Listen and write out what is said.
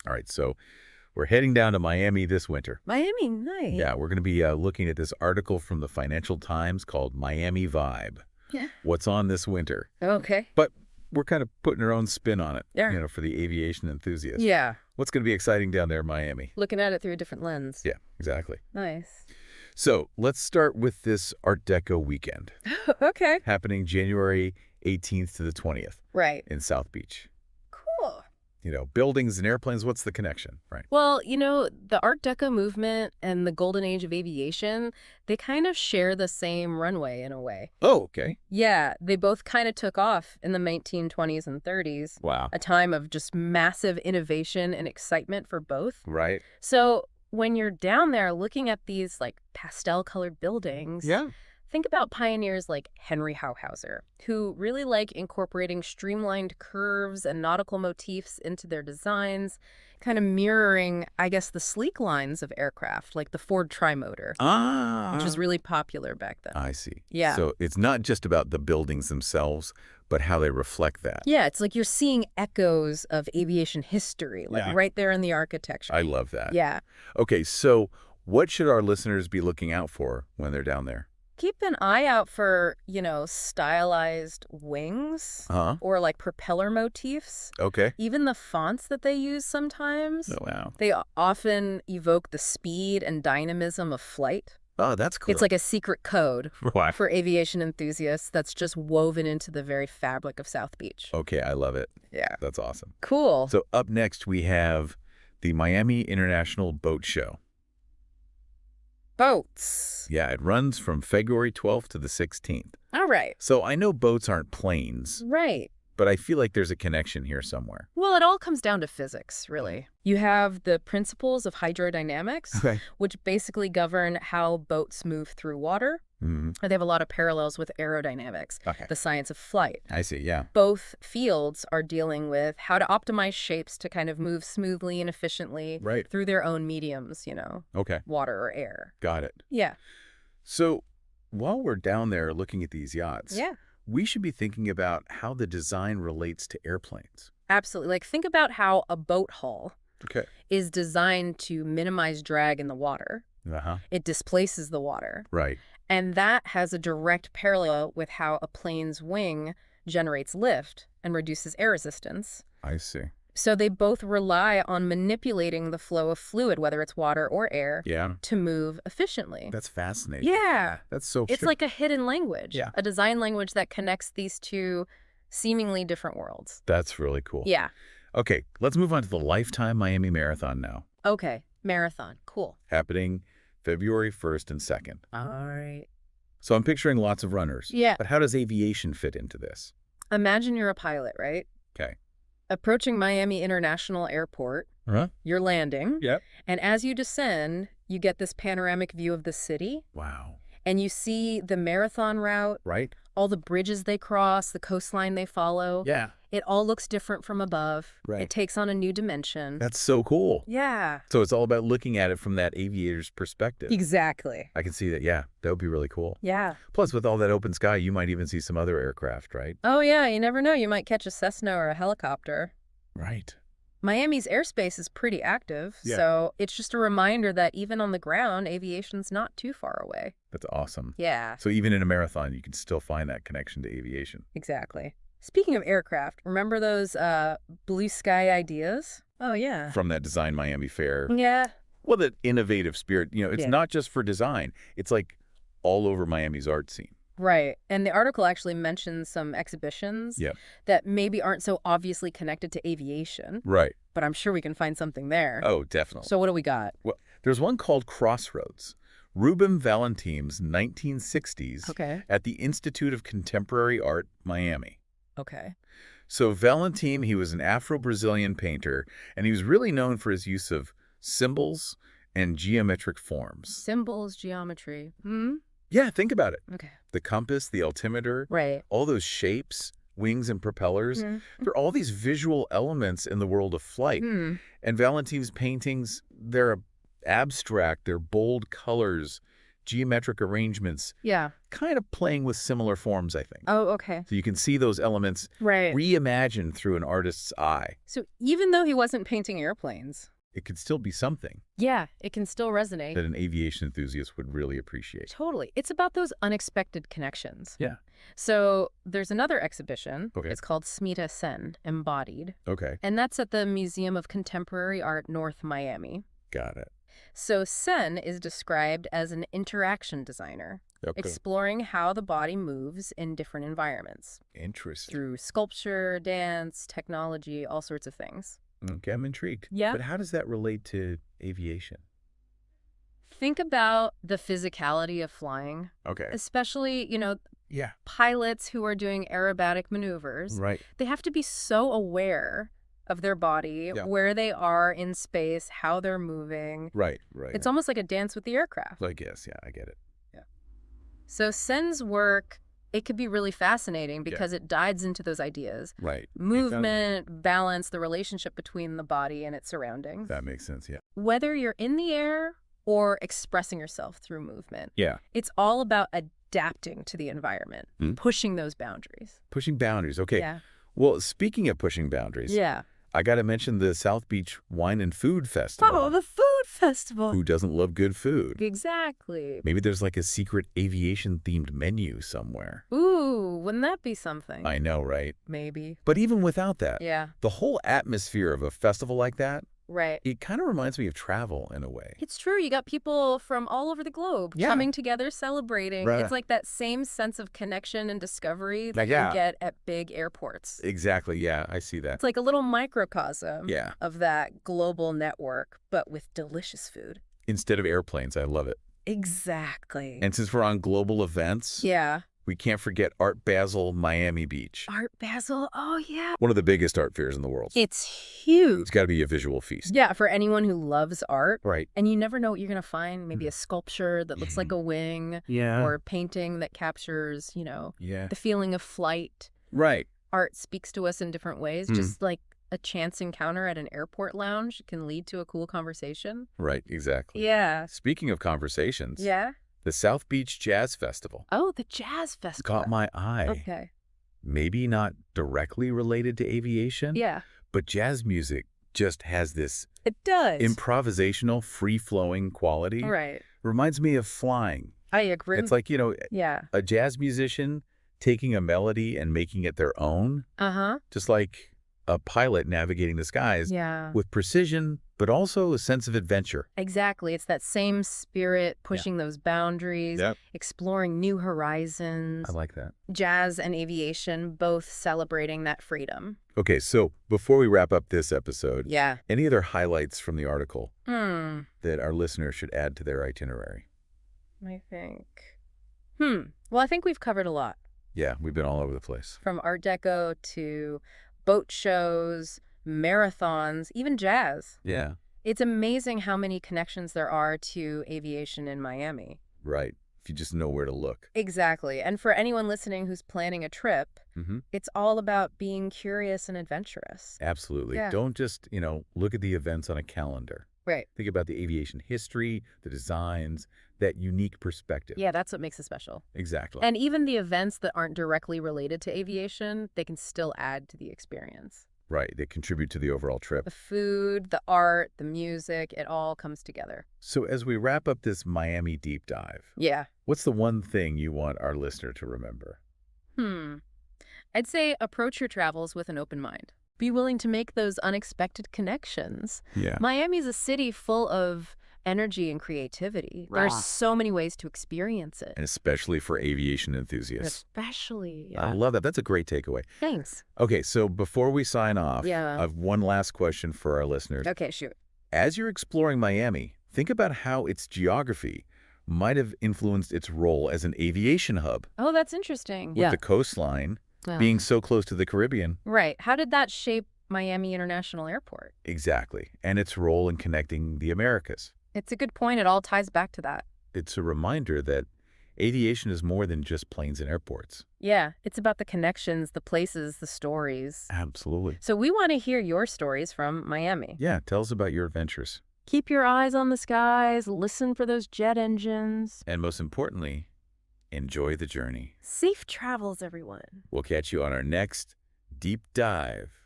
All right, so we're heading down to Miami this winter. Miami, nice. Yeah, we're going to be looking at this article from the Financial Times called Miami Vibe. Yeah. What's on this winter? Okay. But we're kind of putting our own spin on it, Yeah. for the aviation enthusiast. Yeah. What's going to be exciting down there in Miami? Looking at it through a different lens. Yeah, exactly. Nice. So let's start with this Art Deco weekend Okay. happening January 18th to the 20th Right. in South Beach. Cool. Buildings and airplanes, what's the connection, right? Well, the Art Deco movement and the golden age of aviation, they kind of share the same runway in a way. Oh, okay. Yeah, they both kind of took off in the 1920s and 30s, Wow. a time of just massive innovation and excitement for both. Right. So when you're down there looking at these like pastel-colored buildings, Yeah. think about pioneers like Henry Hauhauser, who really like incorporating streamlined curves and nautical motifs into their designs, kind of mirroring, I guess, the sleek lines of aircraft, like the Ford Trimotor, which was really popular back then. I see. Yeah. So it's not just about the buildings themselves, but how they reflect that. Yeah, it's like you're seeing echoes of aviation history, like right there in the architecture. I love that. Yeah. Okay, so what should our listeners be looking out for when they're down there? Keep an eye out for, stylized wings or like propeller motifs. Okay. Even the fonts that they use sometimes. Oh, wow. They often evoke the speed and dynamism of flight. Oh, that's cool. It's like a secret code Right. for aviation enthusiasts that's just woven into the very fabric of South Beach. Okay, I love it. Yeah. That's awesome. Cool. So up next, we have the Miami International Boat Show. Boats. Yeah, it runs from February 12th to the 16th. All right. So I know boats aren't planes, Right. but I feel like there's a connection here somewhere. Well, it all comes down to physics, really. You have the principles of hydrodynamics, Okay. which basically govern how boats move through water. Mm-hmm. They have a lot of parallels with aerodynamics, Okay. the science of flight. I see, yeah. Both fields are dealing with how to optimize shapes to kind of move smoothly and efficiently Right. through their own mediums, Okay, water or air. got it. Yeah. So while we're down there looking at these yachts, Yeah. we should be thinking about how the design relates to airplanes. Absolutely. Like, think about how a boat hull Okay. is designed to minimize drag in the water. Uh-huh. It displaces the water. Right. And that has a direct parallel with how a plane's wing generates lift and reduces air resistance. I see. So they both rely on manipulating the flow of fluid, whether it's water or air, Yeah. to move efficiently. That's fascinating. Yeah. That's so It's like a hidden language, Yeah. a design language that connects these two seemingly different worlds. That's really cool. Yeah. Okay, let's move on to the Lifetime Miami Marathon now. Okay. Marathon. Cool. Happening February 1st and 2nd. All right. So I'm picturing lots of runners. Yeah. But how does aviation fit into this? Imagine you're a pilot, right? Okay. Approaching Miami International Airport, Huh? you're landing. Yep. And as you descend, you get this panoramic view of the city, Wow. and you see the marathon route, Right? all the bridges they cross, the coastline they follow. Yeah. It all looks different from above. Right. It takes on a new dimension. That's so cool. Yeah. So it's all about looking at it from that aviator's perspective. Exactly. I can see that. Yeah, that would be really cool. Yeah. Plus, with all that open sky, you might even see some other aircraft, right? Oh, yeah. You never know. You might catch a Cessna or a helicopter. Right. Miami's airspace is pretty active, Yeah. so it's just a reminder that even on the ground, aviation's not too far away. That's awesome. Yeah, So even in a marathon, you can still find that connection to aviation. exactly. Speaking of aircraft, remember those blue sky ideas? Oh, yeah. From that Design Miami fair. Yeah. Well, that innovative spirit, it's Yeah. not just for design. It's like all over Miami's art scene. Right. And the article actually mentions some exhibitions Yep. that maybe aren't so obviously connected to aviation, Right. but I'm sure we can find something there. Oh, definitely. So what do we got? Well, there's one called Crossroads, Rubem Valentim's 1960s Okay. at the Institute of Contemporary Art, Miami. Okay. So Valentim, he was an Afro-Brazilian painter, and he was really known for his use of symbols and geometric forms. Symbols, geometry. Hmm? Yeah, think about it. Okay. The compass, the altimeter, Right. all those shapes, wings and propellers, Mhm. they're all these visual elements in the world of flight. Hmm. And Valentim's paintings, they're abstract, they're bold colors, geometric arrangements, Yeah. kind of playing with similar forms, I think. Oh, okay. So you can see those elements Right. reimagined through an artist's eye. So even though he wasn't painting airplanes, It could still be something yeah, it can still resonate. that an aviation enthusiast would really appreciate. Totally. It's about those unexpected connections. Yeah. So there's another exhibition. Okay. It's called Smita Sen, Embodied. Okay. And that's at the Museum of Contemporary Art, North Miami. Got it. So Sen is described as an interaction designer, Okay. exploring how the body moves in different environments Interesting. through sculpture, dance, technology, all sorts of things. Okay, I'm intrigued. Yeah. But how does that relate to aviation? Think about the physicality of flying, Okay. especially, Yeah. pilots who are doing aerobatic maneuvers. Right. They have to be so aware of their body, Yeah. where they are in space, how they're moving. Right. Right. It's almost like a dance with the aircraft. I guess. Yeah, I get it. So Sen's work, it could be really fascinating because it dives into those ideas. Right. Movement, balance, the relationship between the body and its surroundings. That makes sense. Yeah. Whether you're in the air or expressing yourself through movement, Yeah. it's all about adapting to the environment, pushing those boundaries. Pushing boundaries. Okay. Yeah. Well, speaking of pushing boundaries, Yeah. I got to mention the South Beach Wine and Food Festival. Oh, the food festival. Who doesn't love good food? Exactly. Maybe there's like a secret aviation-themed menu somewhere. Ooh, wouldn't that be something? I know, right? Maybe. But even without that, Yeah. the whole atmosphere of a festival like that, Right. it kind of reminds me of travel in a way. It's true. You got people from all over the globe Yeah. coming together, celebrating. Right. It's like that same sense of connection and discovery that Yeah. you get at big airports. Exactly. Yeah, I see that. It's like a little microcosm Yeah. of that global network, but with delicious food. Instead of airplanes, I love it. Exactly. And since we're on global events, Yeah. we can't forget Art Basel Miami Beach. Art Basel. Oh, yeah. One of the biggest art fairs in the world. It's huge. It's got to be a visual feast. Yeah, for anyone who loves art. Right. And you never know what you're going to find. Maybe a sculpture that looks like a wing. Yeah. Or a painting that captures, Yeah. the feeling of flight. Right. Art speaks to us in different ways. Just like a chance encounter at an airport lounge can lead to a cool conversation. Right. Exactly. Yeah. Speaking of conversations, Yeah. the South Beach Jazz Festival Oh, the Jazz Festival. caught my eye. Okay. Maybe not directly related to aviation, Yeah. but jazz music just has this It does. improvisational, free-flowing quality. Right. Reminds me of flying. I agree. It's like, Yeah. a jazz musician taking a melody and making it their own, Uh-huh. just like a pilot navigating the skies Yeah. with precision, but also a sense of adventure. Exactly. It's that same spirit, pushing those boundaries, Yep. exploring new horizons. I like that. Jazz and aviation both celebrating that freedom. Okay, so before we wrap up this episode, Yeah. any other highlights from the article Hmm. that our listeners should add to their itinerary? I think. Well, I think we've covered a lot. Yeah, we've been all over the place. From Art Deco to boat shows, marathons, even jazz. Yeah, It's amazing how many connections there are to aviation in Miami. right. If you just know where to look. Exactly. And for anyone listening who's planning a trip, it's all about being curious and adventurous. Absolutely. Yeah. Don't just, look at the events on a calendar. Right. Think about the aviation history, the designs, that unique perspective. Yeah, that's what makes it special. Exactly. And even the events that aren't directly related to aviation, they can still add to the experience. Right. They contribute to the overall trip. The food, the art, the music, it all comes together. So as we wrap up this Miami deep dive, Yeah. what's the one thing you want our listener to remember? I'd say approach your travels with an open mind. Be willing to make those unexpected connections. Yeah. Miami's a city full of energy and creativity. There are so many ways to experience it. And especially for aviation enthusiasts. Especially. I love that. That's a great takeaway. Thanks. Okay, so before we sign off, Yeah. I have one last question for our listeners. Okay, shoot. As you're exploring Miami, think about how its geography might have influenced its role as an aviation hub, Oh, that's interesting. with the coastline Well, being so close to the Caribbean. right. How did that shape Miami International Airport? Exactly. And its role in connecting the Americas. It's a good point. It all ties back to that. It's a reminder that aviation is more than just planes and airports. Yeah, it's about the connections, the places, the stories. Absolutely. So we want to hear your stories from Miami. Yeah, tell us about your adventures. Keep your eyes on the skies, listen for those jet engines. And most importantly, enjoy the journey. Safe travels, everyone. We'll catch you on our next deep dive.